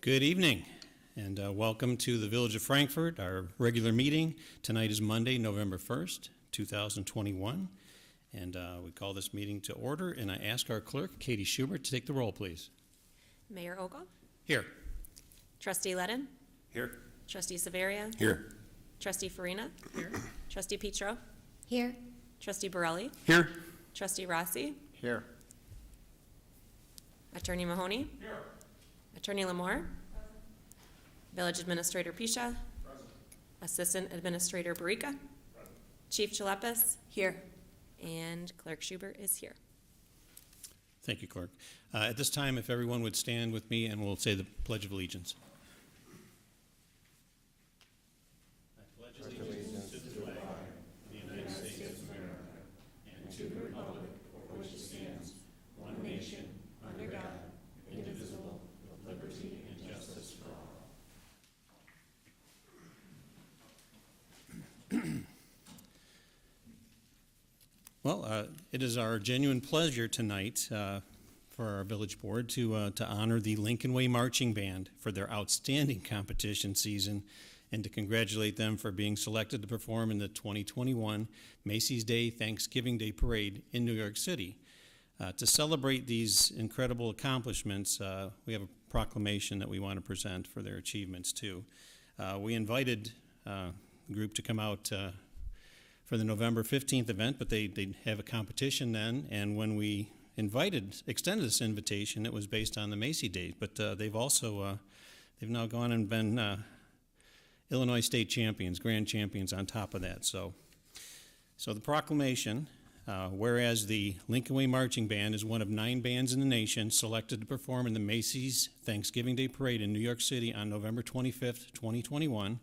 Good evening, and welcome to the Village of Frankfort, our regular meeting. Tonight is Monday, November 1st, 2021, and we call this meeting to order, and I ask our clerk, Katie Schubert, to take the roll, please. Mayor Ogle? Here. Trustee Ledden? Here. Trustee Severia? Here. Trustee Farina? Here. Trustee Petro? Here. Trustee Borelli? Here. Trustee Rossi? Here. Attorney Mahoney? Here. Attorney Lamore? Village Administrator Pisha? Assistant Administrator Barika? Chief Chalepis? Here. And Clerk Schubert is here. Thank you, Clerk. At this time, if everyone would stand with me, and we'll say the Pledge of Allegiance. I pledge allegiance to the flag of the United States of America and to the republic for which it stands, one nation, under God, indivisible, with liberty and justice for all. Well, it is our genuine pleasure tonight for our village board to honor the Lincoln Way Marching Band for their outstanding competition season and to congratulate them for being selected to perform in the 2021 Macy's Day Thanksgiving Day Parade in New York City. To celebrate these incredible accomplishments, we have a proclamation that we want to present for their achievements too. We invited the group to come out for the November 15th event, but they have a competition then, and when we extended this invitation, it was based on the Macy Day, but they've now gone and been Illinois state champions, grand champions on top of that. So the proclamation, whereas the Lincoln Way Marching Band is one of 9 bands in the nation selected to perform in the Macy's Thanksgiving Day Parade in New York City on November 25th, 2021,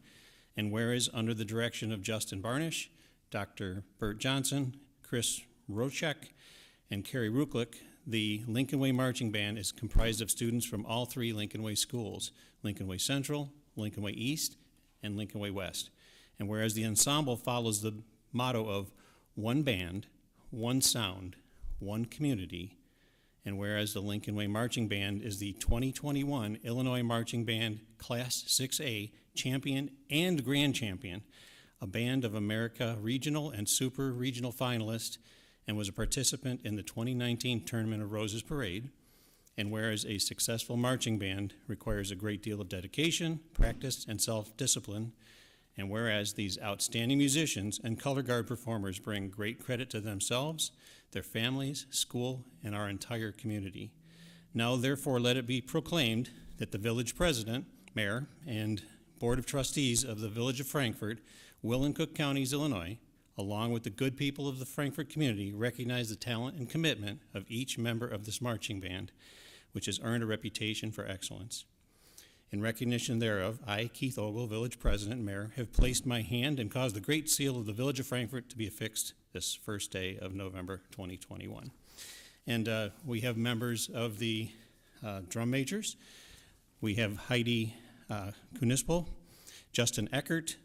and whereas under the direction of Justin Barnish, Dr. Bert Johnson, Chris Rochek, and Carrie Ruklick, the Lincoln Way Marching Band is comprised of students from all 3 Lincoln Way schools, Lincoln Way Central, Lincoln Way East, and Lincoln Way West. And whereas the ensemble follows the motto of one band, one sound, one community, and whereas the Lincoln Way Marching Band is the 2021 Illinois Marching Band Class 6A champion and grand champion, a Band of America regional and super regional finalist, and was a participant in the 2019 Tournament of Roses Parade. And whereas a successful marching band requires a great deal of dedication, practice, and self-discipline, and whereas these outstanding musicians and color guard performers bring great credit to themselves, their families, school, and our entire community. Now, therefore, let it be proclaimed that the village president, mayor, and board of trustees of the Village of Frankfort, Will and Cook Counties, Illinois, along with the good people of the Frankfort community, recognize the talent and commitment of each member of this marching band, which has earned a reputation for excellence. In recognition thereof, I, Keith Ogle, Village President and Mayor, have placed my hand and caused the great seal of the Village of Frankfort to be affixed this first day of November 2021. And we have members of the drum majors. We have Heidi Kunispel, Justin Eckert,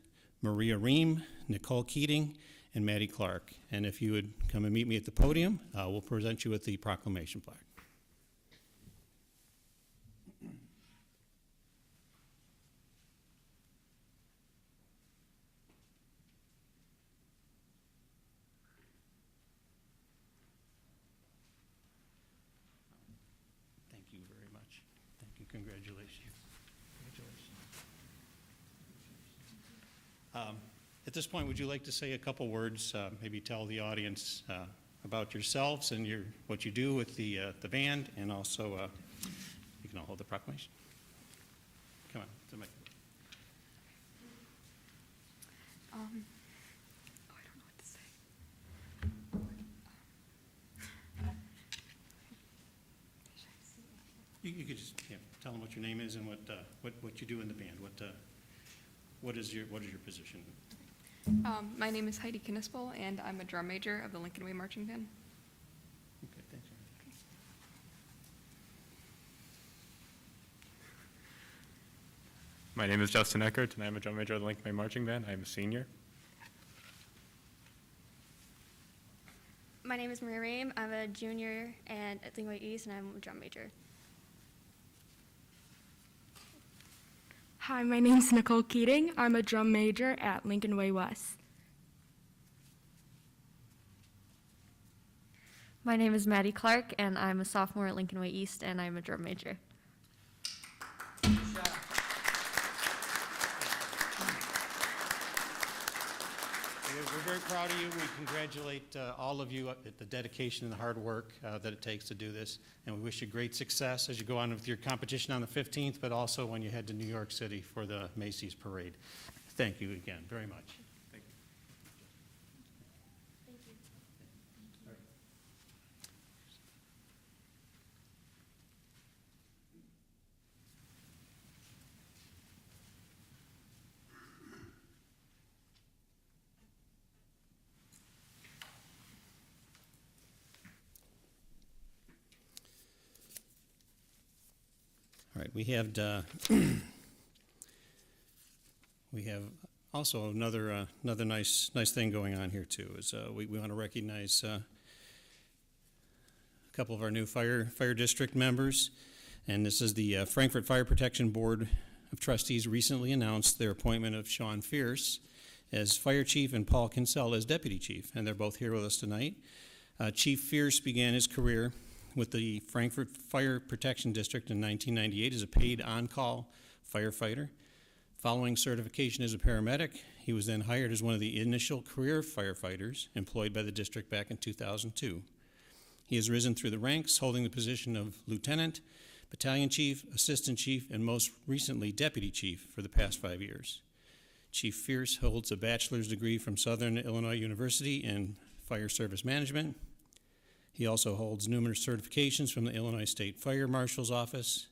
Maria Ream, Nicole Keating, and Maddie Clark. And if you would come and meet me at the podium, we'll present you with the proclamation plaque. Thank you very much. Thank you. Congratulations. At this point, would you like to say a couple words, maybe tell the audience about yourselves and what you do with the band, and also you can all hold the proclamation. Come on, to the mic. I don't know what to say. You could just tell them what your name is and what you do in the band. What is your position? My name is Heidi Knispel, and I'm a drum major of the Lincoln Way Marching Band. Okay, thanks. My name is Justin Eckert, and I'm a drum major of the Lincoln Way Marching Band. I'm a senior. My name is Maria Ream. I'm a junior at Lincoln Way East, and I'm a drum major. Hi, my name's Nicole Keating. I'm a drum major at Lincoln Way West. My name is Maddie Clark, and I'm a sophomore at Lincoln Way East, and I'm a drum major. We're very proud of you. We congratulate all of you at the dedication and the hard work that it takes to do this. And we wish you great success as you go on with your competition on the 15th, but also when you head to New York City for the Macy's Parade. Thank you again very much. Thank you. All right, we have also another nice thing going on here too. Is we want to recognize a couple of our new fire district members, and this is the Frankfort Fire Protection Board of Trustees recently announced their appointment of Sean Fierce as fire chief and Paul Kinsella as deputy chief, and they're both here with us tonight. Chief Fierce began his career with the Frankfort Fire Protection District in 1998 as a paid on-call firefighter. Following certification as a paramedic, he was then hired as one of the initial career firefighters employed by the district back in 2002. He has risen through the ranks, holding the position of lieutenant, battalion chief, assistant chief, and most recently deputy chief for the past 5 years. Chief Fierce holds a bachelor's degree from Southern Illinois University in fire service management. He also holds numerous certifications from the Illinois State Fire Marshal's Office.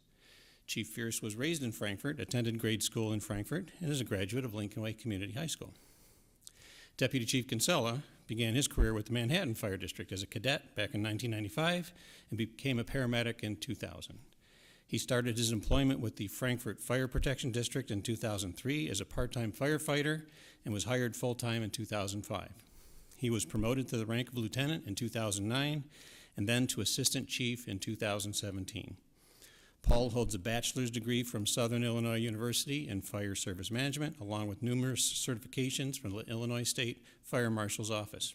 Chief Fierce was raised in Frankfort, attended grade school in Frankfort, and is a graduate of Lincoln Way Community High School. Deputy Chief Kinsella began his career with the Manhattan Fire District as a cadet back in 1995 and became a paramedic in 2000. He started his employment with the Frankfort Fire Protection District in 2003 as a part-time firefighter and was hired full-time in 2005. He was promoted to the rank of lieutenant in 2009 and then to assistant chief in 2017. Paul holds a bachelor's degree from Southern Illinois University in fire service management, along with numerous certifications from the Illinois State Fire Marshal's Office.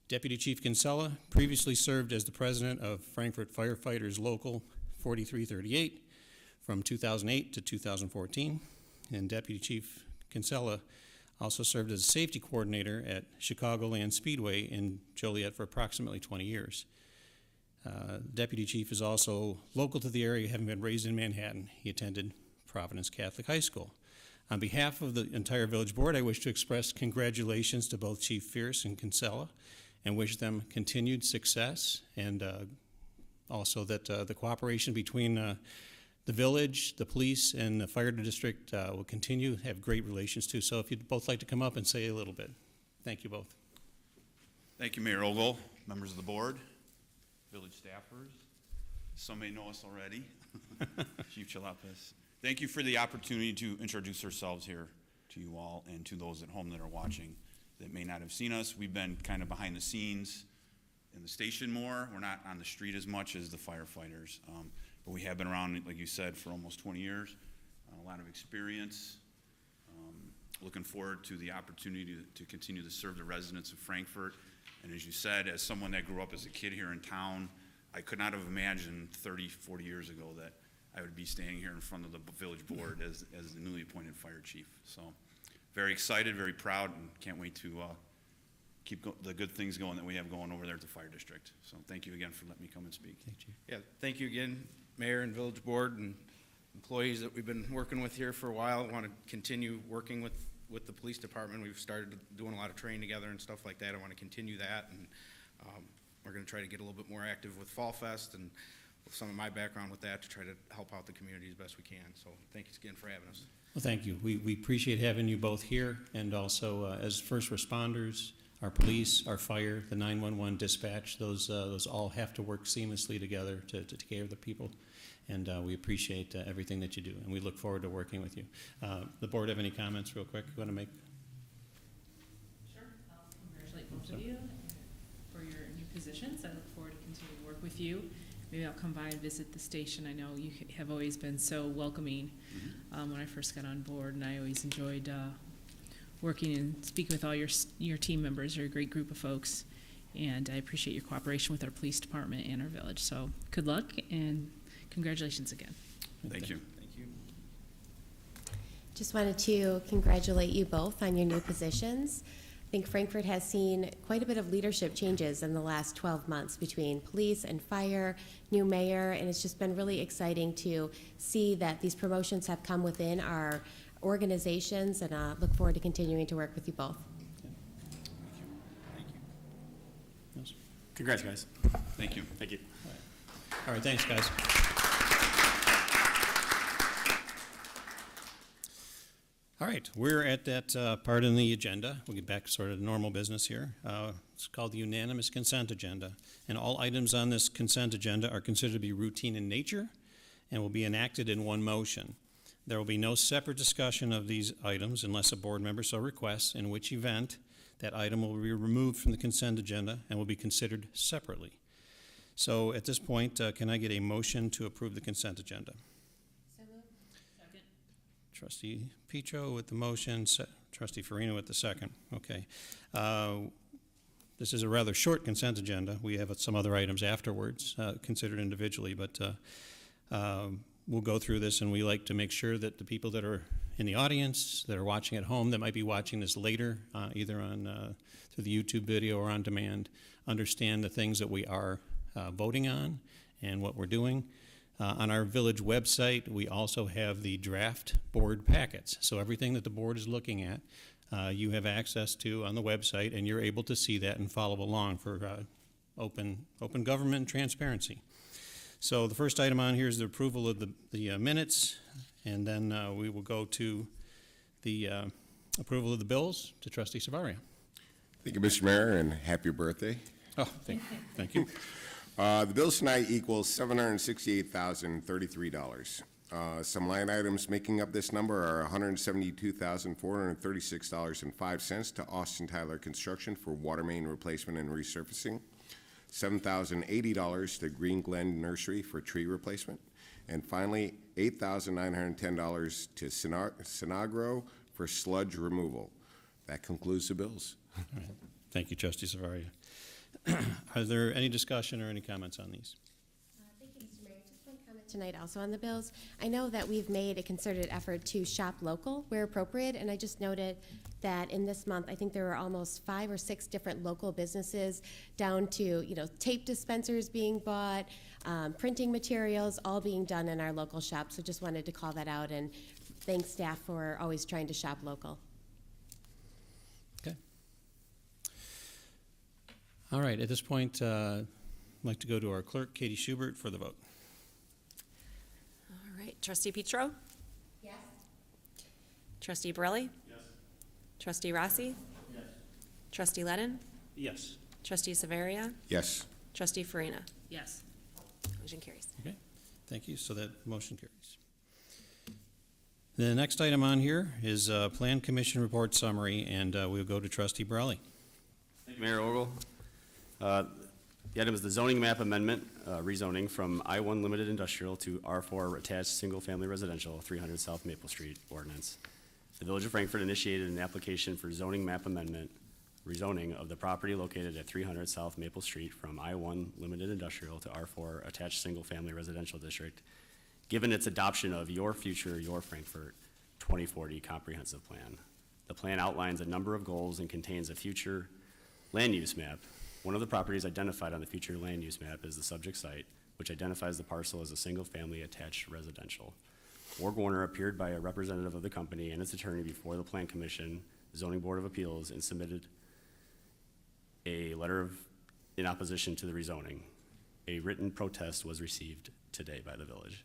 Deputy Chief Kinsella previously served as the president of Frankfort Firefighters Local 4338 from 2008 to 2014, and Deputy Chief Kinsella also served as a safety coordinator at Chicagoland Speedway in Joliet for approximately 20 years. Deputy Chief is also local to the area, having been raised in Manhattan. He attended Providence Catholic High School. On behalf of the entire village board, I wish to express congratulations to both Chief Fierce and Kinsella and wish them continued success, and also that the cooperation between the village, the police, and the fire district will continue to have great relations too. So if you'd both like to come up and say a little bit. Thank you both. Thank you, Mayor Ogle, members of the board, village staffers. Some may know us already. Chief Ch.6. Thank you for the opportunity to introduce ourselves here to you all and to those at home that are watching that may not have seen us. We've been kind of behind the scenes in the station more. We're not on the street as much as the firefighters. But we have been around, like you said, for almost 20 years. A lot of experience. Looking forward to the opportunity to continue to serve the residents of Frankfort. And as you said, as someone that grew up as a kid here in town, I could not have imagined 30, 40 years ago that I would be standing here in front of the village board as the newly appointed fire chief. So very excited, very proud, and can't wait to keep the good things going that we have going over there at the fire district. So thank you again for letting me come and speak. Thank you. Yeah, thank you again, Mayor and Village Board and employees that we've been working with here for a while. I want to continue working with the police department. We've started doing a lot of training together and stuff like that. I want to continue that, and we're going to try to get a little bit more active with Fall Fest and with some of my background with that to try to help out the community as best we can. So thank you again for having us. Well, thank you. We appreciate having you both here, and also as first responders, our police, our fire, the 911 dispatch, those all have to work seamlessly together to take care of the people. And we appreciate everything that you do, and we look forward to working with you. The board have any comments real quick you want to make? Sure. I'll congratulate both of you for your new positions. I look forward to continuing to work with you maybe I'll come by and visit the station. I know you have always been so welcoming when I first got on board, and I always enjoyed working and speaking with all your team members. You're a great group of folks, and I appreciate your cooperation with our police department and our village. So good luck and congratulations again. Thank you. Just wanted to congratulate you both on your new positions. I think Frankfort has seen quite a bit of leadership changes in the last 12 months between police and fire, new mayor, and it's just been really exciting to see that these promotions have come within our organizations, and look forward to continuing to work with you both. Yes. Congrats, guys. Thank you. Thank you. All right, thanks, guys. All right, we're at that part in the agenda. We'll get back to sort of normal business here. It's called the unanimous consent agenda. And all items on this consent agenda are considered to be routine in nature and will be enacted in one motion. There will be no separate discussion of these items unless a board member so requests, in which event that item will be removed from the consent agenda and will be considered separately. So at this point, can I get a motion to approve the consent agenda? Second. Trustee Petro with the motion, Trustee Farina with the second. Okay. This is a rather short consent agenda. We have some other items afterwards considered individually, but we'll go through this, and we like to make sure that the people that are in the audience, that are watching at home, that might be watching this later, either on through the YouTube video or on demand, understand the things that we are voting on and what we're doing. On our village website, we also have the draft board packets. So everything that the board is looking at, you have access to on the website, and you're able to see that and follow along for open government and transparency. So the first item on here is the approval of the minutes, and then we will go to the approval of the bills to Trustee Savaria. Thank you, Mr. Mayor, and happy birthday. Oh, thank you. The bills tonight equals $768,033. Some line items making up this number are $172,436.05 to Austin Tyler Construction for water main replacement and resurfacing, $7,080 to Green Glen Nursery for tree replacement, and finally, $8,910 to Sinagro for sludge removal. That concludes the bills. All right. Thank you, Trustee Savaria. Are there any discussion or any comments on these? Thank you, Mr. Mayor. Just one comment tonight also on the bills. I know that we've made a concerted effort to shop local where appropriate, and I just noted that in this month, I think there were almost 5 or 6 different local businesses, down to, tape dispensers being bought, printing materials, all being done in our local shop. So just wanted to call that out and thank staff for always trying to shop local. Okay. All right, at this point, I'd like to go to our clerk, Katie Schubert, for the vote. All right, Trustee Petro? Yes. Trustee Borelli? Yes. Trustee Rossi? Yes. Trustee Lennon? Yes. Trustee Savaria? Yes. Trustee Farina? Yes. Motion carries. Okay, thank you. So that motion carries. The next item on here is Plan Commission Report Summary, and we'll go to Trustee Borelli. Thank you, Mayor Ogle. The item is the zoning map amendment, rezoning from I-1 Limited Industrial to R4 Attached Single Family Residential, 300 South Maple Street ordinance. The Village of Frankfort initiated an application for zoning map amendment, rezoning of the property located at 300 South Maple Street from I-1 Limited Industrial to R4 Attached Single Family Residential District, given its adoption of Your Future, Your Frankfort 2040 Comprehensive Plan. The plan outlines a number of goals and contains a future land use map. One of the properties identified on the future land use map is the subject site, which identifies the parcel as a single-family attached residential. Borg Warner appeared by a representative of the company and its attorney before the Plan Commission, Zoning Board of Appeals, and submitted a letter in opposition to the rezoning. A written protest was received today by the village.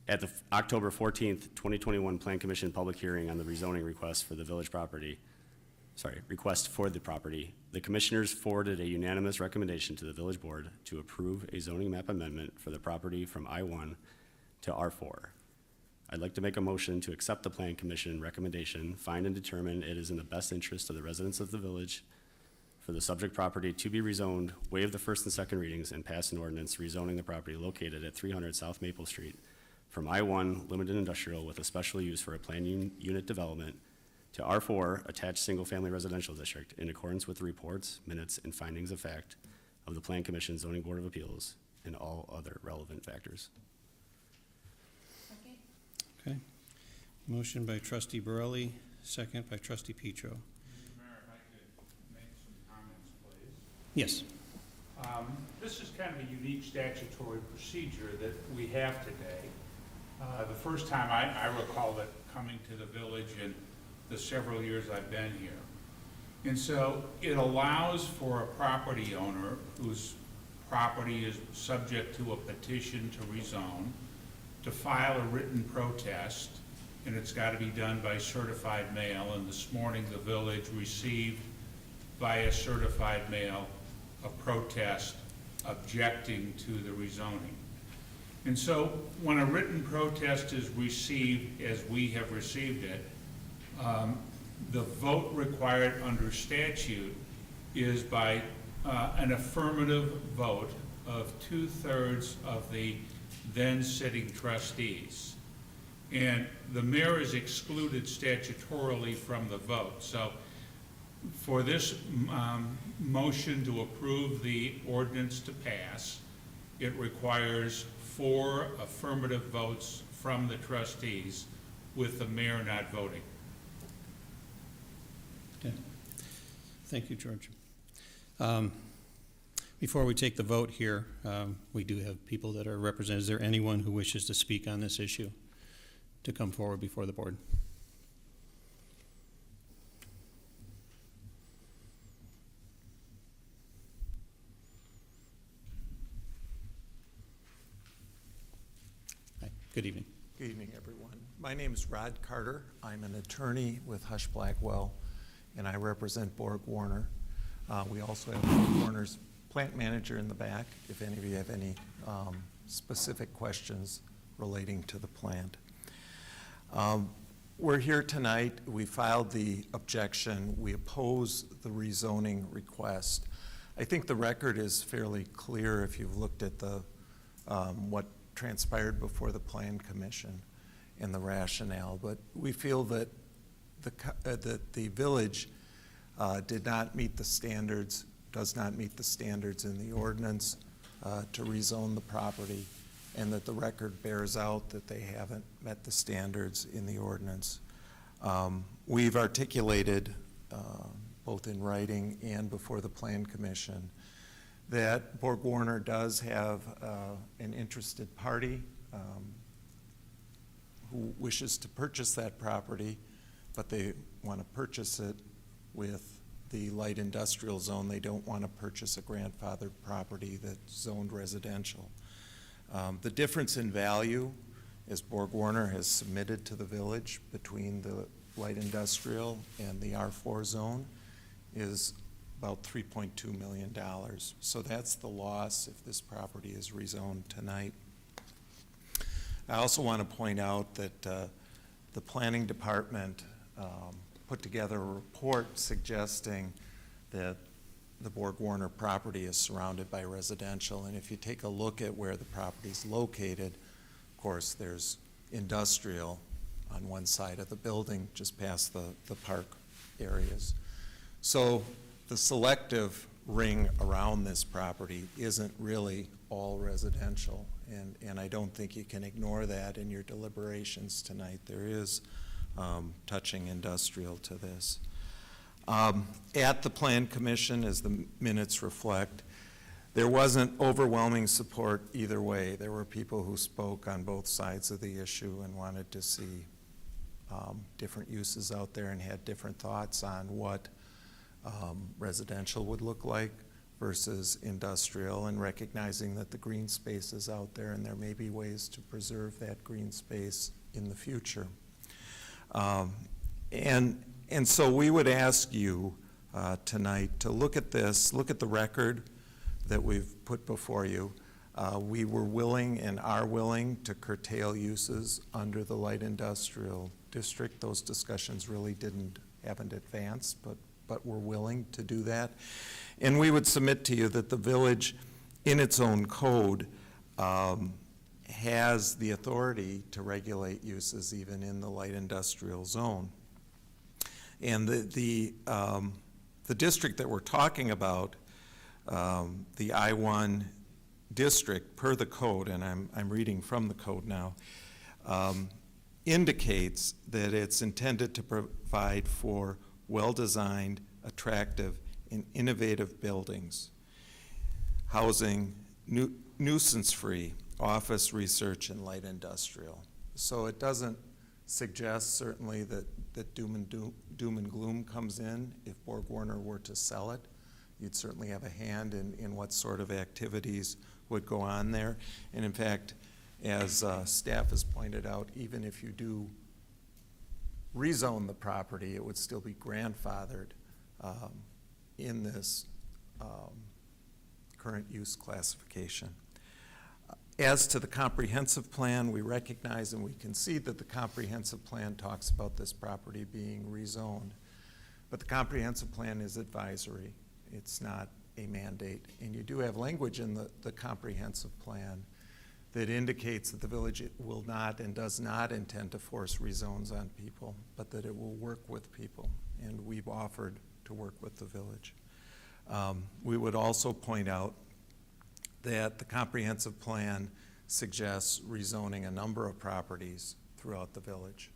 At the October 14th, 2021 Plan Commission public hearing on the rezoning request for the property, the commissioners forwarded a unanimous recommendation to the village board to approve a zoning map amendment for the property from I-1 to R4. I'd like to make a motion to accept the Plan Commission recommendation, find and determine it is in the best interest of the residents of the village for the subject property to be rezoned, waive the first and second readings, and pass an ordinance rezoning the property located at 300 South Maple Street from I-1 Limited Industrial with a special use for a planned unit development to R4 Attached Single Family Residential District in accordance with the reports, minutes, and findings of fact of the Plan Commission Zoning Board of Appeals and all other relevant factors. Okay. Motion by trustee Borelli, second by trustee Petro. Mr. Mayor, if I could make some comments, please. Yes. This is kind of a unique statutory procedure that we have today. The first time I recall it coming to the village in the several years I've been here. And so it allows for a property owner whose property is subject to a petition to rezone to file a written protest, and it's got to be done by certified mail. And this morning, the village received via certified mail a protest objecting to the rezoning. And so when a written protest is received, as we have received it, the vote required under statute is by an affirmative vote of 2/3 of the then sitting trustees. And the mayor is excluded statutorily from the vote. So for this motion to approve the ordinance to pass, it requires 4 affirmative votes from the trustees with the mayor not voting. Okay. Thank you, George. Before we take the vote here, we do have people that are represented. Is there anyone who wishes to speak on this issue to come forward before the board? Hi, good evening. Good evening, everyone. My name is Rod Carter. I'm an attorney with Hush Blackwell, and I represent Borg Warner. We also have Borg Warner's plant manager in the back, if any of you have any specific questions relating to the plant. We're here tonight. We filed the objection. We oppose the rezoning request. I think the record is fairly clear if you've looked at the what transpired before the Plan Commission and the rationale, but we feel that the village did not meet the standards, does not meet the standards in the ordinance to rezone the property, and that the record bears out that they haven't met the standards in the ordinance. We've articulated, both in writing and before the Plan Commission, that Borg Warner does have an interested party who wishes to purchase that property, but they want to purchase it with the light industrial zone. They don't want to purchase a grandfathered property that's zoned residential. The difference in value, as Borg Warner has submitted to the village between the light industrial and the R4 zone, is about $3.2 million. So that's the loss if this property is rezoned tonight. I also want to point out that the planning department put together a report suggesting that the Borg Warner property is surrounded by residential. And if you take a look at where the property is located, of course, there's industrial on one side of the building, just past the park areas. So the selective ring around this property isn't really all residential, and I don't think you can ignore that in your deliberations tonight. There is touching industrial to this. At the Plan Commission, as the minutes reflect, there wasn't overwhelming support either way. There were people who spoke on both sides of the issue and wanted to see different uses out there and had different thoughts on what residential would look like versus industrial, and recognizing that the green space is out there and there may be ways to preserve that green space in the future. And so we would ask you tonight to look at this, look at the record that we've put before you. We were willing and are willing to curtail uses under the light industrial district. Those discussions really haven't advanced, but but we're willing to do that. And we would submit to you that the village, in its own code, has the authority to regulate uses even in the light industrial zone. And the district that we're talking about, the I-1 district, per the code, and I'm reading from the code now, indicates that it's intended to provide for well-designed, attractive, and innovative buildings, housing nuisance-free office, research, and light industrial. So it doesn't suggest certainly that doom and gloom comes in. If Borg Warner were to sell it, you'd certainly have a hand in what sort of activities would go on there. And in fact, as staff has pointed out, even if you do rezone the property, it would still be grandfathered in this current use classification. As to the comprehensive plan, we recognize and we concede that the comprehensive plan talks about this property being rezoned. But the comprehensive plan is advisory. It's not a mandate. And you do have language in the comprehensive plan that indicates that the village will not and does not intend to force rezones on people, but that it will work with people. And we've offered to work with the village. We would also point out that the comprehensive plan suggests rezoning a number of properties throughout the village.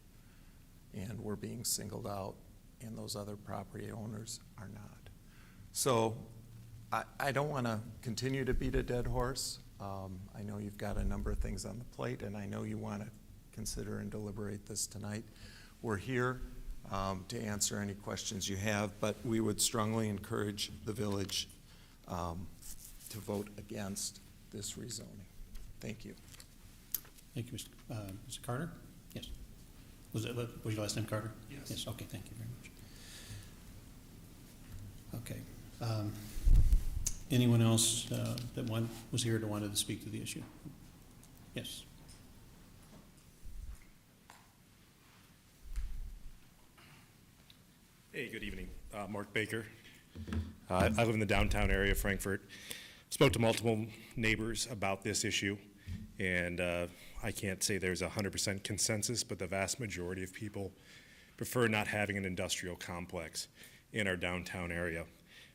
And we're being singled out, and those other property owners are not. So I don't want to continue to beat a dead horse. I know you've got a number of things on the plate, and I know you want to consider and deliberate this tonight. We're here to answer any questions you have, but we would strongly encourage the village to vote against this rezoning. Thank you. Thank you, Mr. Carter. Yes. Was your last name Carter? Yes. Yes. Okay. Thank you very much. Okay. Anyone else that was here that wanted to speak to the issue? Yes. Hey, good evening. Mark Baker. I live in the downtown area of Frankfort. Spoke to multiple neighbors about this issue, and I can't say there's 100% consensus, but the vast majority of people prefer not having an industrial complex in our downtown area.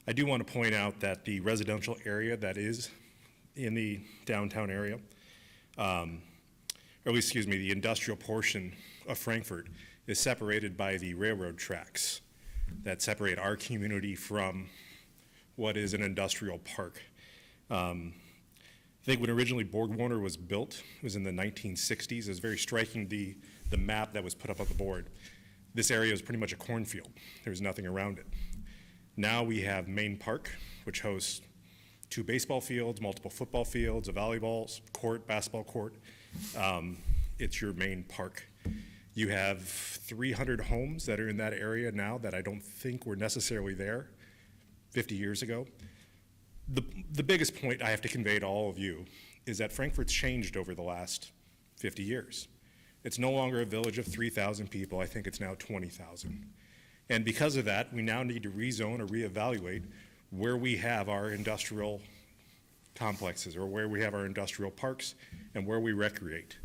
I do want to point out that the residential area that is in the downtown area, or at least, excuse me, the industrial portion of Frankfort is separated by the railroad tracks that separate our community from what is an industrial park. I think when originally Borg Warner was built, it was in the 1960s. It was very striking, the map that was put up on the board. This area was pretty much a cornfield. There was nothing around it. Now we have Main Park, which hosts 2 baseball fields, multiple football fields, a volleyball court, basketball court. It's your main park. You have 300 homes that are in that area now that I don't think were necessarily there 50 years ago. The biggest point I have to convey to all of you is that Frankfort's changed over the last 50 years. It's no longer a village of 3,000 people. I think it's now 20,000. And because of that, we now need to rezone or reevaluate where we have our industrial complexes or where we have our industrial parks and where we recreate.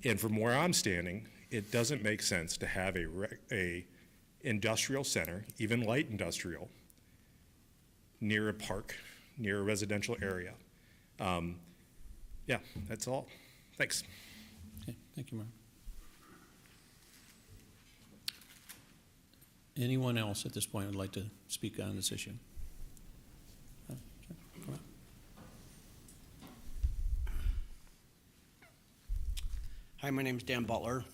And from where I'm standing, it doesn't make sense to have a industrial center, even light industrial, near a park, near a residential area. Yeah, that's all. Thanks. Okay, thank you, Mark. Anyone else at this point would like to speak on this issue? Come on. Hi, my name's Dan Butler.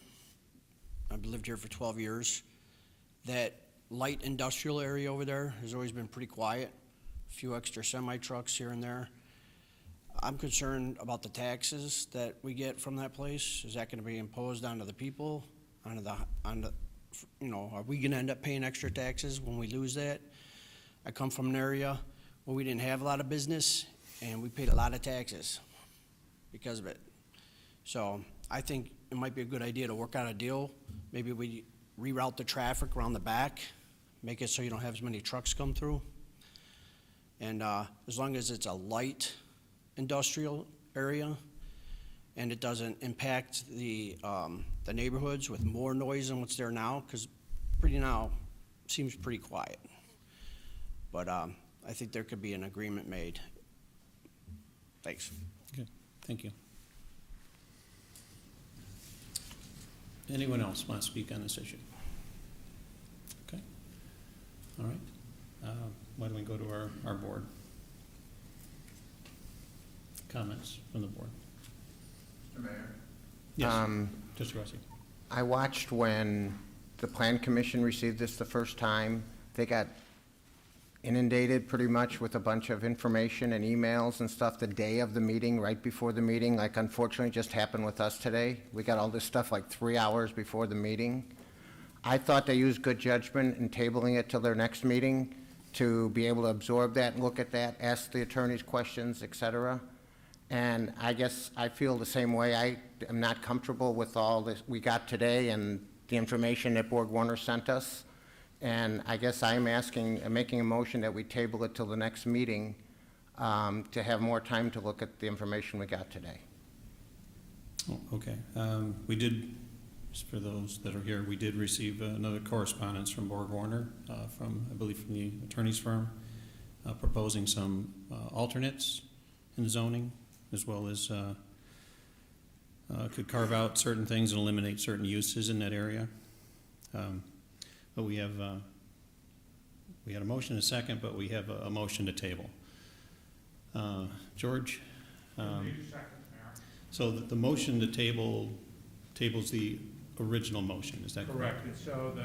I've lived here for 12 years. That light industrial area over there has always been pretty quiet. A few extra semi-trucks here and there. I'm concerned about the taxes that we get from that place. Is that going to be imposed onto the people? You know, are we going to end up paying extra taxes when we lose that? I come from an area where we didn't have a lot of business, and we paid a lot of taxes because of it. So I think it might be a good idea to work out a deal. Maybe we reroute the traffic around the back, make it so you don't have as many trucks come through. And as long as it's a light industrial area and it doesn't impact the neighborhoods with more noise than what's there now, because pretty now seems pretty quiet. But I think there could be an agreement made. Thanks. Okay, thank you. Anyone else want to speak on this issue? Okay, all right. Why don't we go to our board? Comments from the board? Mr. Mayor? Yes, Mr. Rossi. I watched when the Plan Commission received this the first time. They got inundated pretty much with a bunch of information and emails and stuff the day of the meeting, right before the meeting, like unfortunately just happened with us today. We got all this stuff like 3 hours before the meeting. I thought they used good judgment in tabling it till their next meeting to be able to absorb that and look at that, ask the attorneys questions, et cetera. And I guess I feel the same way. I am not comfortable with all this we got today and the information that Borg Warner sent us. And I guess I'm making a motion that we table it till the next meeting to have more time to look at the information we got today. Oh, okay. We did, just for those that are here, we did receive another correspondence from Borg Warner, I believe from the attorney's firm, proposing some alternates in zoning, as well as could carve out certain things and eliminate certain uses in that area. But we had a motion and a second, but we have a motion to table. George? So the motion to tables the original motion, is that correct? Correct. And so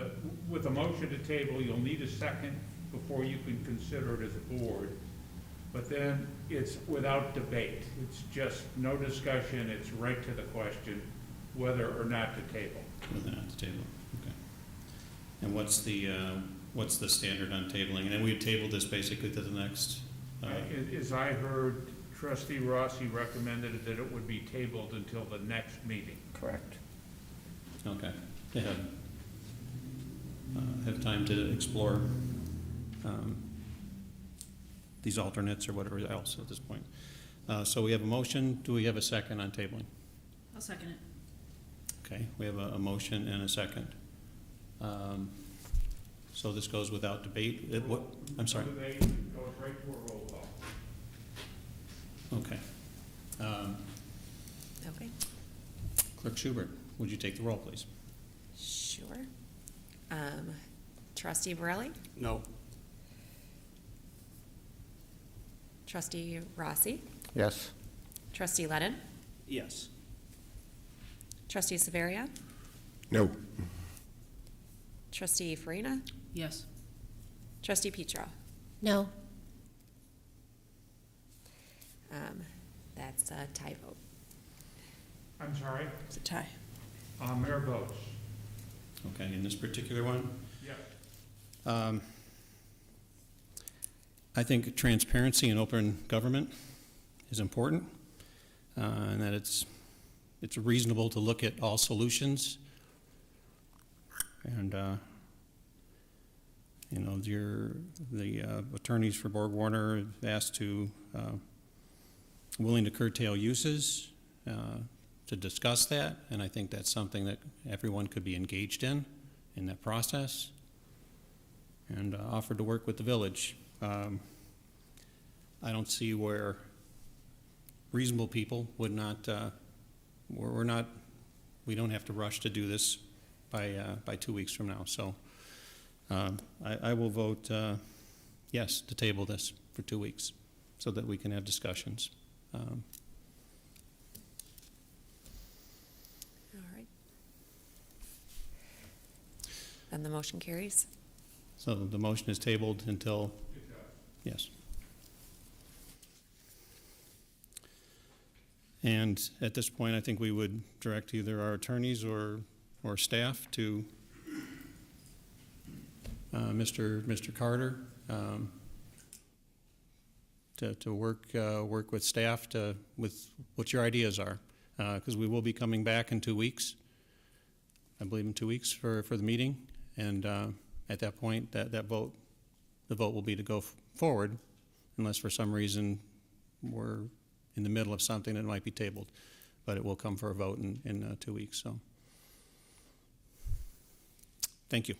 with the motion to table, you'll need a second before you can consider it as a board. But then it's without debate. It's just no discussion. It's right to the question whether or not to table. Whether or not to table, okay. And what's the standard on tabling? And then we table this basically to the next. As I heard, Trustee Rossi recommended that it would be tabled until the next meeting. Correct. Okay. They have time to explore these alternates or whatever else at this point. So we have a motion. Do we have a second on tabling? I'll second it. Okay, we have a motion and a second. So this goes without debate. I'm sorry. Debate goes right to a roll call. Okay. Okay, Clerk Schubert, would you take the roll, please? sure. Trustee Borelli? No. Trustee Rossi? Yes. Trustee Ledden? Yes. Trustee Severia? No. Trustee Farina? Yes. Trustee Petro? No. That's a tie vote. I'm sorry? It's a tie. Mayor votes. Okay, in this particular one? Yes. I think transparency and open government is important, and that it's reasonable to look at all solutions. And you know, the attorneys for Borg Warner have asked to willing to curtail uses to discuss that, and I think that's something that everyone could be engaged in that process, and offered to work with the village. I don't see where reasonable people would not, we don't have to rush to do this by 2 weeks from now. So I will vote yes to table this for 2 weeks so that we can have discussions. All right. Then the motion carries. So the motion is tabled until, yes. And at this point, I think we would direct either our attorneys or staff to Mr. Carter to work with staff with what your ideas are, because we will be coming back in 2 weeks. I believe in 2 weeks for the meeting, and at that point, the vote will be to go forward, unless for some reason we're in the middle of something that might be tabled. But it will come for a vote in 2 weeks, so. Thank you.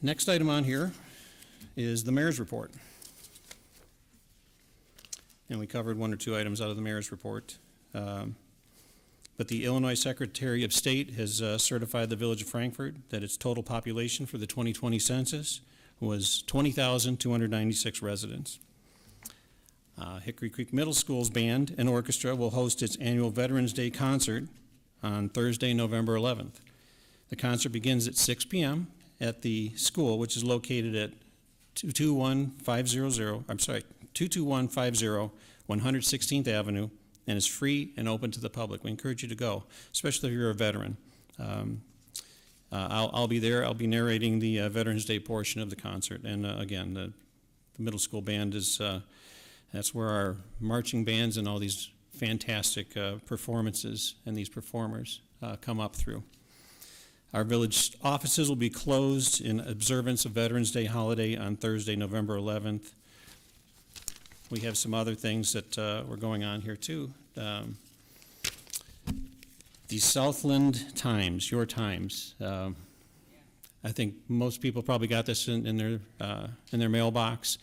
Next item on here is the mayor's report. And we covered 1 or 2 items out of the mayor's report. But the Illinois Secretary of State has certified the Village of Frankfort that its total population for the 2020 census was 20,296 residents. Hickory Creek Middle School's band and orchestra will host its annual Veterans Day concert on Thursday, November 11th. The concert begins at 6 p.m. at the school, which is located at 22150 116th Avenue, and is free and open to the public. We encourage you to go, especially if you're a veteran. I'll be there. I'll be narrating the Veterans Day portion of the concert. And again, the middle school band is, that's where our marching bands and all these fantastic performances and these performers come up through. Our village offices will be closed in observance of Veterans Day holiday on Thursday, November 11th. We have some other things that were going on here too. The Southland Times, your Times. I think most people probably got this in their mailbox.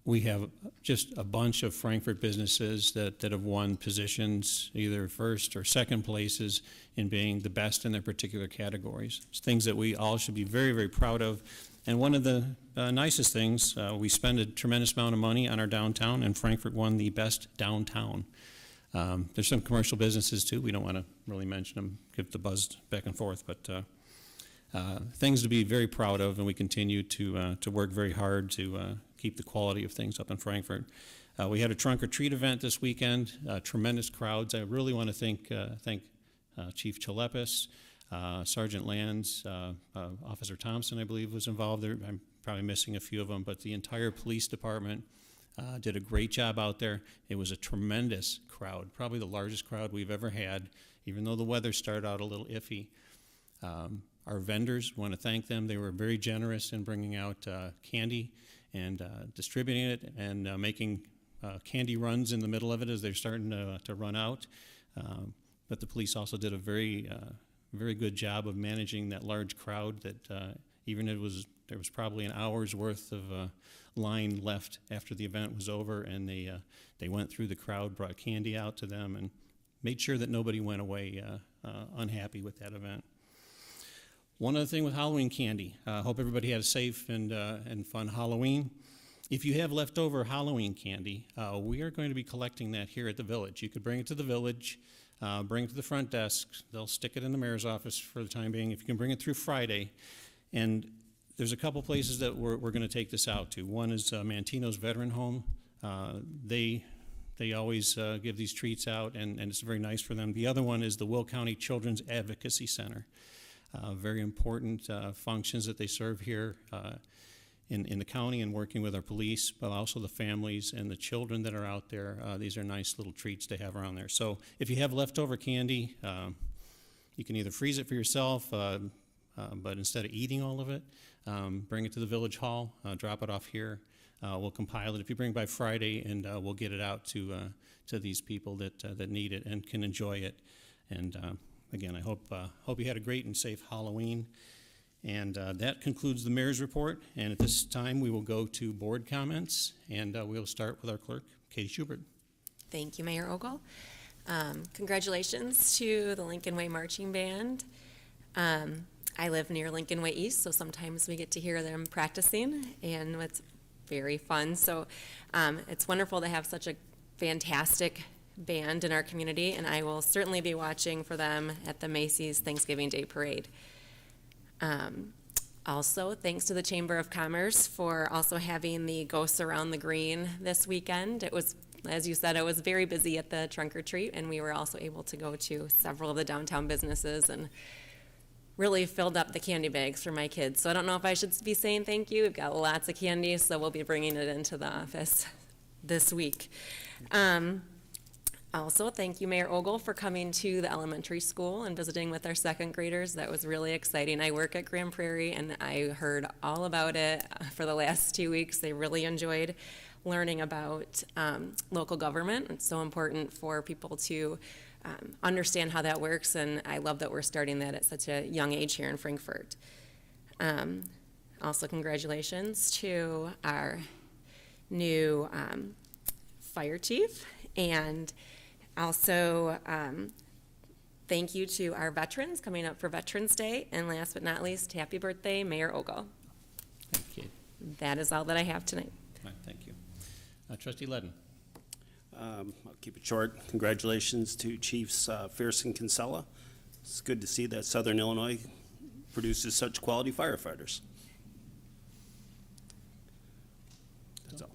We have just a bunch of Frankfort businesses that have won positions, either first or second places in being the best in their particular categories. It's things that we all should be very, very proud of. And one of the nicest things, we spend a tremendous amount of money on our downtown, and Frankfort won the best downtown. There's some commercial businesses too. We don't want to really mention them, give the buzz back and forth, but things to be very proud of, and we continue to work very hard to keep the quality of things up in Frankfort. We had a trunk or treat event this weekend, tremendous crowds. I really want to thank Chief Ch.6, Sergeant Lands, Officer Thompson, I believe, was involved there. I'm probably missing a few of them, but the entire police department did a great job out there. It was a tremendous crowd, probably the largest crowd we've ever had, even though the weather started out a little iffy. Our vendors, want to thank them. They were very generous in bringing out candy and distributing it and making candy runs in the middle of it as they're starting to run out. But the police also did a very good job of managing that large crowd that even there was probably an hour's worth of line left after the event was over, and they went through the crowd, brought candy out to them, and made sure that nobody went away unhappy with that event. One other thing with Halloween candy, I hope everybody had a safe and fun Halloween. If you have leftover Halloween candy, we are going to be collecting that here at the village. You could bring it to the village, bring it to the front desk. They'll stick it in the mayor's office for the time being. If you can bring it through Friday. And there's a couple places that we're going to take this out to. One is Mantino's Veteran Home. They always give these treats out, and it's very nice for them. The other one is the Will County Children's Advocacy Center. Very important functions that they serve here in the county and working with our police, but also the families and the children that are out there. These are nice little treats to have around there. So if you have leftover candy, you can either freeze it for yourself, but instead of eating all of it, bring it to the village hall, drop it off here. We'll compile it if you bring by Friday, and we'll get it out to these people that need it and can enjoy it. And again, I hope you had a great and safe Halloween. And that concludes the mayor's report. And at this time, we will go to board comments, and we'll start with our clerk, Katie Schubert. Thank you, Mayor Ogle. Congratulations to the Lincoln Way Marching Band. I live near Lincoln Way East, so sometimes we get to hear them practicing, and it's very fun. So it's wonderful to have such a fantastic band in our community, and I will certainly be watching for them at the Macy's Thanksgiving Day Parade. Also, thanks to the Chamber of Commerce for also having the Ghosts Around the Green this weekend. It was, as you said, it was very busy at the trunk or treat, and we were also able to go to several of the downtown businesses and really filled up the candy bags for my kids. So I don't know if I should be saying thank you. We've got lots of candy, so we'll be bringing it into the office this week. Also, thank you, Mayor Ogle, for coming to the elementary school and visiting with our second graders. That was really exciting. I work at Grand Prairie, and I heard all about it for the last 2 weeks. They really enjoyed learning about local government. It's so important for people to understand how that works, and I love that we're starting that at such a young age here in Frankfort. Also, congratulations to our new fire chief, and also thank you to our veterans coming up for Veterans Day, and last but not least, happy birthday, Mayor Ogle. Thank you. That is all that I have tonight. All right, thank you. Trustee Ledden. I'll keep it short. Congratulations to Chiefs Fierce and Kinsella. It's good to see that Southern Illinois produces such quality firefighters. That's all.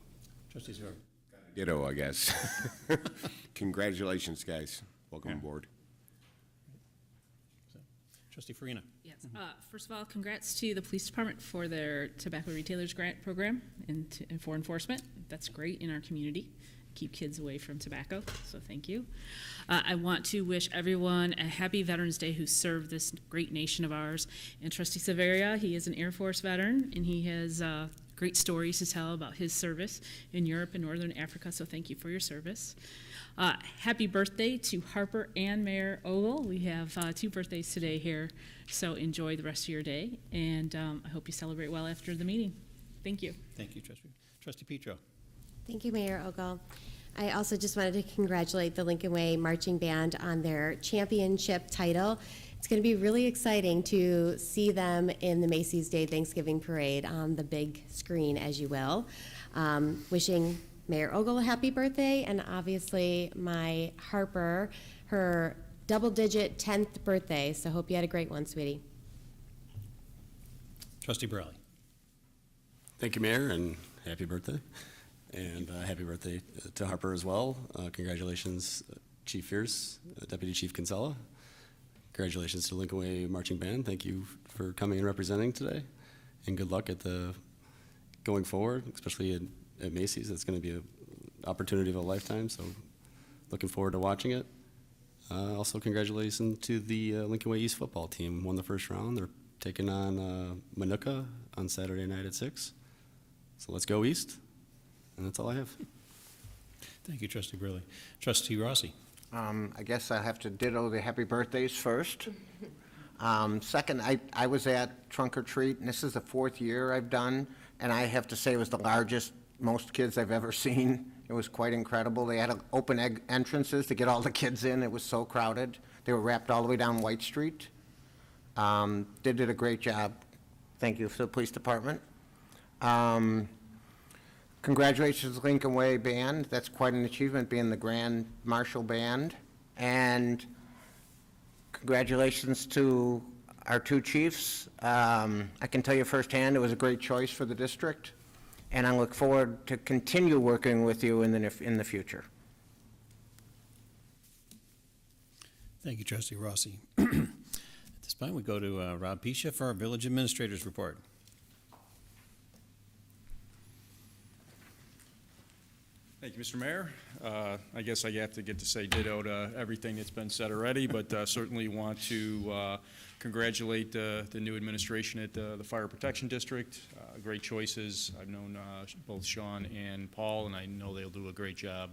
Trustee Zerber. Ditto, I guess. Congratulations, guys. Welcome aboard. Trustee Farina. Yes. First of all, congrats to the police department for their tobacco retailers grant program and for enforcement. That's great in our community. Keep kids away from tobacco, so thank you. I want to wish everyone a happy Veterans Day who served this great nation of ours. And Trustee Severia, he is an Air Force veteran, and he has great stories to tell about his service in Europe and Northern Africa, so thank you for your service. Happy birthday to Harper and Mayor Ogle. We have 2 birthdays today here, so enjoy the rest of your day, and I hope you celebrate well after the meeting. Thank you. Thank you, Trustee Petro. Thank you, Mayor Ogle. I also just wanted to congratulate the Lincoln Way Marching Band on their championship title. It's going to be really exciting to see them in the Macy's Day Thanksgiving Parade on the big screen, as you will. Wishing Mayor Ogle a happy birthday, and obviously my Harper, her double-digit 10th birthday, so hope you had a great one, sweetie. Trustee Borelli. Thank you, Mayor, and happy birthday. And happy birthday to Harper as well. Congratulations, Chief Fierce, Deputy Chief Kinsella. Congratulations to Lincoln Way Marching Band. Thank you for coming and representing today. And good luck at the going forward, especially at Macy's. It's going to be an opportunity of a lifetime, so looking forward to watching it. Also, congratulations to the Lincoln Way East football team. Won the first round. They're taking on Manuka on Saturday night at 6. So let's go East. And that's all I have. Thank you, Trustee Borelli. Trustee Rossi. I guess I have to ditto the happy birthdays first. Second, I was at Trunk or Treat, and this is the 4th year I've done, and I have to say it was the largest, most kids I've ever seen. It was quite incredible. They had open entrances to get all the kids in. It was so crowded. They were wrapped all the way down White Street. They did a great job. Thank you for the police department. Congratulations to Lincoln Way Band. That's quite an achievement, being the Grand Marshal Band. And congratulations to our 2 chiefs. I can tell you firsthand it was a great choice for the district, and I look forward to continue working with you in the future. Thank you, Trustee Rossi. At this point, we go to Rob Pisha for our Village Administrator's Report. Thank you, Mr. Mayor. I guess I have to get to say ditto to everything that's been said already, but certainly want to congratulate the new administration at the Fire Protection District. Great choices. I've known both Sean and Paul, and I know they'll do a great job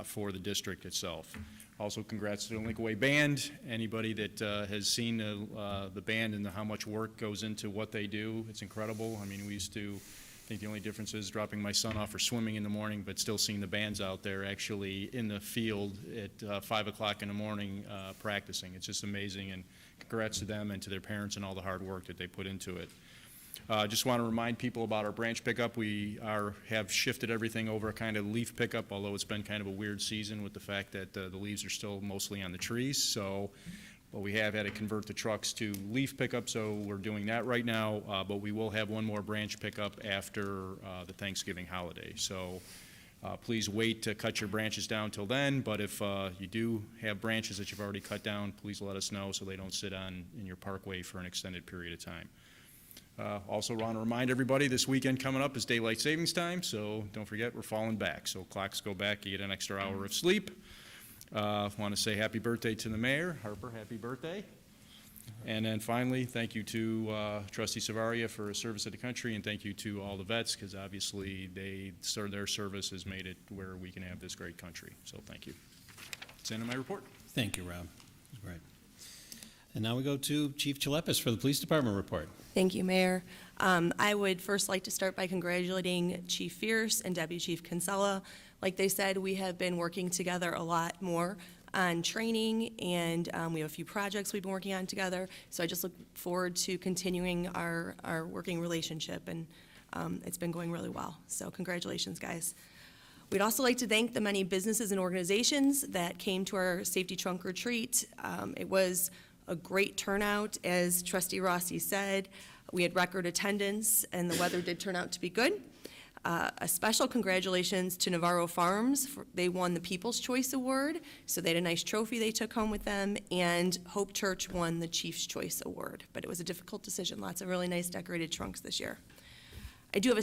for the district itself. Also, congrats to the Lincoln Way Band. Anybody that has seen the band and how much work goes into what they do, it's incredible. I mean, we used to I think the only difference is dropping my son off for swimming in the morning, but still seeing the bands out there actually in the field at 5 o'clock in the morning practicing. It's just amazing, and congrats to them and to their parents and all the hard work that they put into it. Just want to remind people about our branch pickup. We have shifted everything over kind of leaf pickup, although it's been kind of a weird season with the fact that the leaves are still mostly on the trees. So but we have had to convert the trucks to leaf pickup, so we're doing that right now. But we will have one more branch pickup after the Thanksgiving holiday. So please wait to cut your branches down till then. But if you do have branches that you've already cut down, please let us know so they don't sit in your parkway for an extended period of time. Also want to remind everybody this weekend coming up is daylight savings time, so don't forget we're falling back. So clocks go back, you get an extra hour of sleep. Want to say happy birthday to the mayor. Harper, happy birthday. And then finally, thank you to Trustee Savaria for his service to the country, and thank you to all the vets, because obviously their service has made it where we can have this great country. So thank you. That's the end of my report. Thank you, Rob. That's great. And now we go to Chief Ch.6 for the Police Department report. Thank you, Mayor. I would first like to start by congratulating Chief Fierce and Deputy Chief Kinsella. Like they said, we have been working together a lot more on training, and we have a few projects we've been working on together. So I just look forward to continuing our working relationship, and it's been going really well. So congratulations, guys. We'd also like to thank the many businesses and organizations that came to our safety trunk retreat. It was a great turnout, as Trustee Rossi said. We had record attendance, and the weather did turn out to be good. A special congratulations to Navarro Farms. They won the People's Choice Award, so they had a nice trophy they took home with them, and Hope Church won the Chief's Choice Award. But it was a difficult decision. Lots of really nice decorated trunks this year. I do have a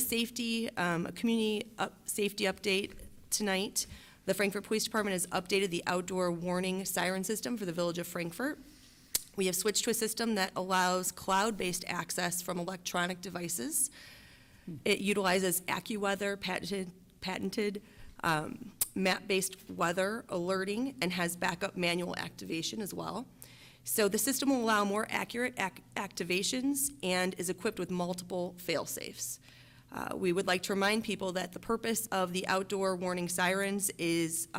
community safety update tonight. The Frankfort Police Department has updated the outdoor warning siren system for the village of Frankfort. We have switched to a system that allows cloud-based access from electronic devices. It utilizes AccuWeather, patented map-based weather alerting, and has backup manual activation as well. So the system will allow more accurate activations and is equipped with multiple fail-safes. We would like to remind people that the purpose of the outdoor warning sirens is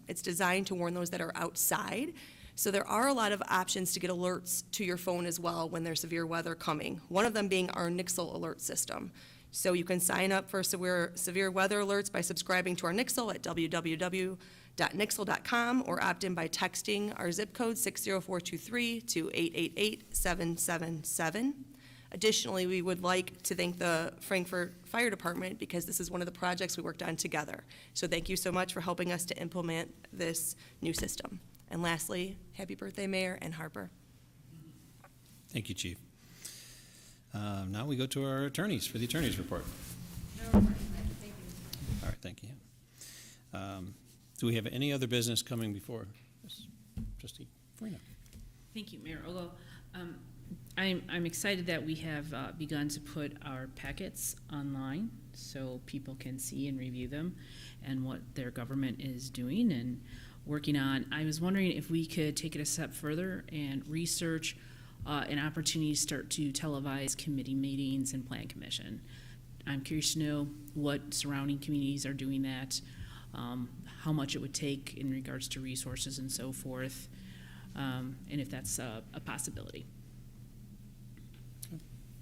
it's designed to warn those that are outside. So there are a lot of options to get alerts to your phone as well when there's severe weather coming. One of them being our Nixle alert system. So you can sign up for severe weather alerts by subscribing to our Nixle at www.nixle.com or opt in by texting our zip code 60423 to 888-777. Additionally, we would like to thank the Frankfort Fire Department because this is one of the projects we worked on together. So thank you so much for helping us to implement this new system. And lastly, happy birthday, Mayor and Harper. Thank you, Chief. Now we go to our attorneys for the attorney's report. All right, thank you. Do we have any other business coming before us? Trustee Farina. Thank you, Mayor Ogle. I'm excited that we have begun to put our packets online so people can see and review them and what their government is doing and working on. I was wondering if we could take it a step further and research an opportunity to start to televise committee meetings and plan commission. I'm curious to know what surrounding communities are doing that, how much it would take in regards to resources and so forth, and if that's a possibility.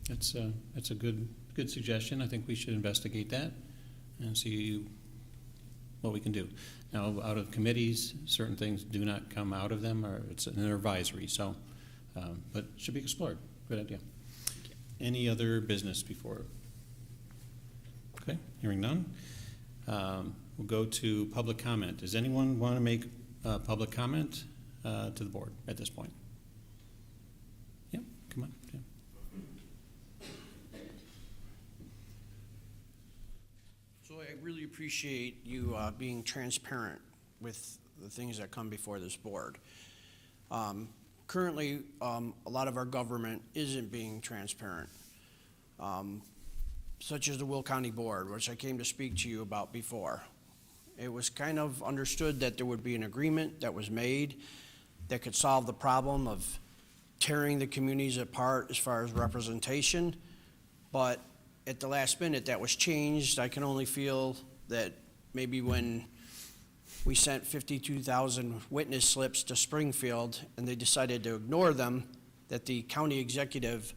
That's a good suggestion. I think we should investigate that and see what we can do. Now, out of committees, certain things do not come out of them, or it's an advisory, so, but it should be explored. Good idea. Any other business before? Okay, hearing none. We'll go to public comment. Does anyone want to make public comment to the board at this point? Yeah, come on. Yeah. So I really appreciate you being transparent with the things that come before this board. Currently, a lot of our government isn't being transparent, such as the Will County Board, which I came to speak to you about before. It was kind of understood that there would be an agreement that was made that could solve the problem of tearing the communities apart as far as representation, but at the last minute that was changed. I can only feel that maybe when we sent 52,000 witness slips to Springfield and they decided to ignore them, that the county executive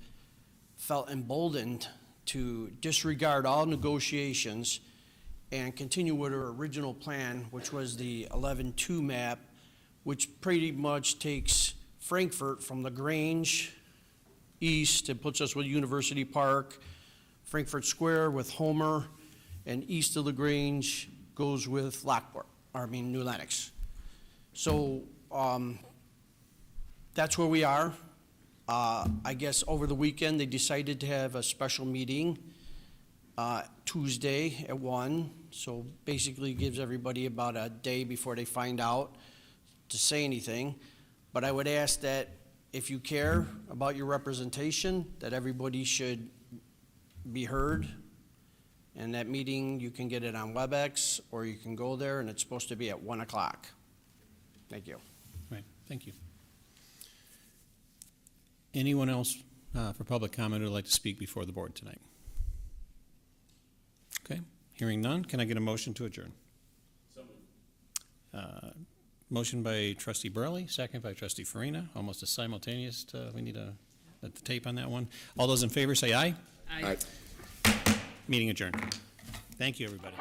felt emboldened to disregard all negotiations and continue with her original plan, which was the 11-2 map, which pretty much takes Frankfort from LaGrange east and puts us with University Park, Frankfort Square with Homer, and east of LaGrange goes with New Lenox. So that's where we are. I guess over the weekend they decided to have a special meeting Tuesday at 1, so basically gives everybody about a day before they find out. to say anything, but I would ask that if you care about your representation, that everybody should be heard. And that meeting, you can get it on WebEx, or you can go there, and it's supposed to be at 1 o'clock. Thank you. Right, thank you. Anyone else for public comment who would like to speak before the board tonight? Okay, hearing none, can I get a motion to adjourn? Motion by trustee Burley, second by trustee Farina, almost a simultaneous, we need the tape on that one. All those in favor say aye. Aye. Meeting adjourned. Thank you, everybody.